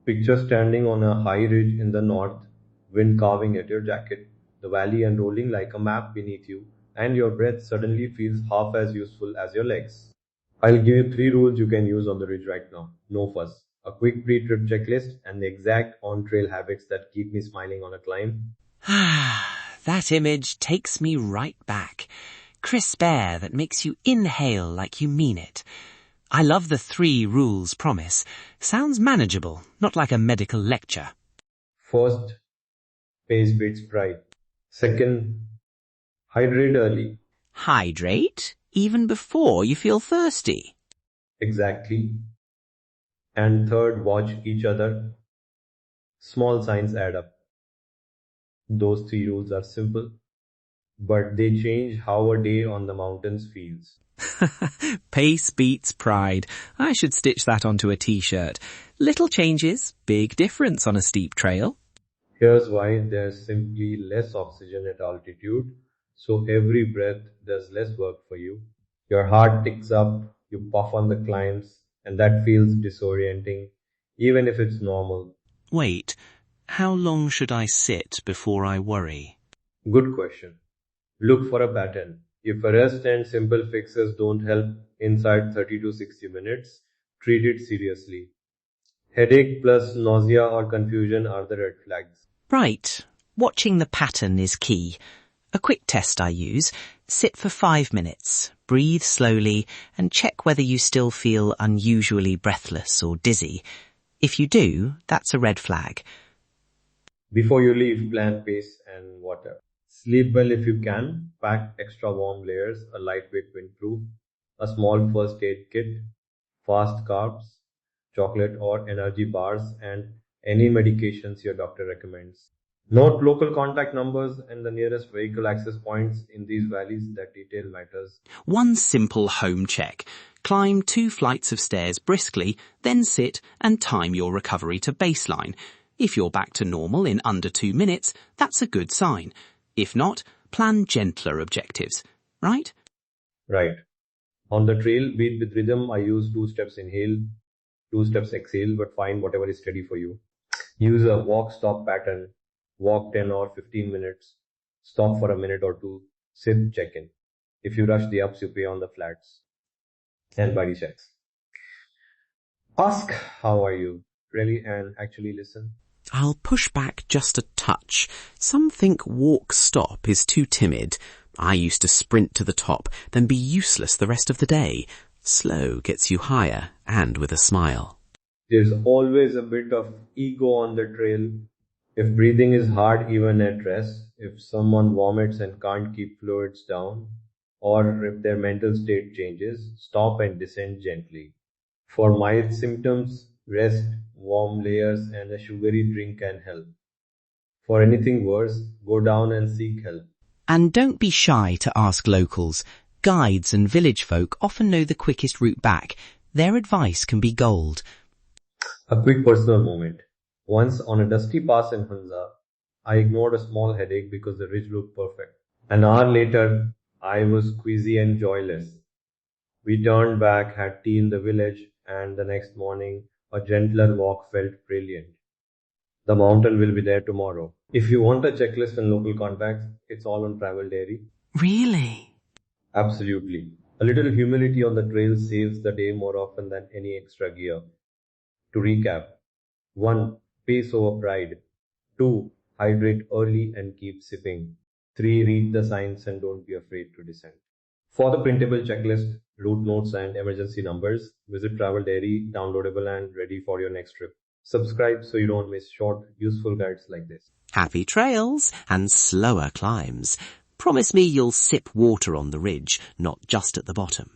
Picture standing on a high ridge in the north, wind carving at your jacket, the valley unrolling like a map beneath you, and your breath suddenly feels half as useful as your legs. I'll give you three rules you can use on the ridge right now. No fuss. A quick pre-trip checklist and the exact on-trail habits that keep me smiling on a climb. That image takes me right back. Crisp air that makes you inhale like you mean it. I love the 3 rules promise. Sounds manageable, not like a medical lecture. First, pace beats pride. Second, hydrate early. Hydrate, even before you feel thirsty. Exactly. And third, watch each other. Small signs add up. Those 3 rules are simple, but they change how a day on the mountains feels. Pace beats pride. I should stitch that onto a t-shirt. Little changes, big difference on a steep trail. Here's why: there's simply less oxygen at altitude, so every breath does less work for you. Your heart ticks up, you puff on the climbs, and that feels disorienting, even if it's normal. Wait, how long should I sit before I worry? Good question. Look for a pattern. If a rest and simple fixes don't help inside 30 to 60 minutes, treat it seriously. Headache plus nausea or confusion are the red flags. Right. Watching the pattern is key. A quick test I use. Sit for 5 minutes, breathe slowly, and check whether you still feel unusually breathless or dizzy. If you do, that's a red flag. Before you leave, plan pace and water. Sleep well if you can. Pack extra warm layers, a lightweight windproof, a small first aid kit, fast carbs, chocolate or energy bars, and any medications your doctor recommends. Note local contact numbers and the nearest vehicle access points in these valleys. That detail matters. One simple home check. Climb 2 flights of stairs briskly, then sit and time your recovery to baseline. If you're back to normal in under 2 minutes, that's a good sign. If not, plan gentler objectives. Right? Right. On the trail, beat with rhythm. I use 2 steps inhale, 2 steps exhale, but find whatever is steady for you. Use a walk-stop pattern. Walk 10 or 15 minutes. Stop for a minute or 2. Sit, check in. If you rush the ups, you pay on the flats. And body checks. Ask, how are you? Really, and actually listen. I'll push back just a touch. Some think walk stop is too timid. I used to sprint to the top, then be useless the rest of the day. Slow gets you higher, and with a smile. There's always a bit of ego on the trail. If breathing is hard even at rest, if someone vomits and can't keep fluids down, or if their mental state changes, stop and descend gently. For mild symptoms, rest, warm layers, and a sugary drink can help. For anything worse, go down and seek help. And don't be shy to ask locals. Guides and village folk often know the quickest route back. Their advice can be gold. A quick personal moment. Once on a dusty pass in Hunza, I ignored a small headache because the ridge looked perfect. An hour later, I was queasy and joyless. We turned back, had tea in the village, and the next morning, a gentler walk felt brilliant. The mountain will be there tomorrow. If you want a checklist and local contacts, it's all on Travel Diary. Really? Absolutely. A little humility on the trail saves the day more often than any extra gear. To recap: 1. Pace over pride. 2. Hydrate early and keep sipping. 3. Read the signs and don't be afraid to descend. For the printable checklist, route notes and emergency numbers, visit Travel Diary, downloadable and ready for your next trip. Subscribe so you don't miss short, useful guides like this. Happy trails and slower climbs. Promise me you'll sip water on the ridge, not just at the bottom.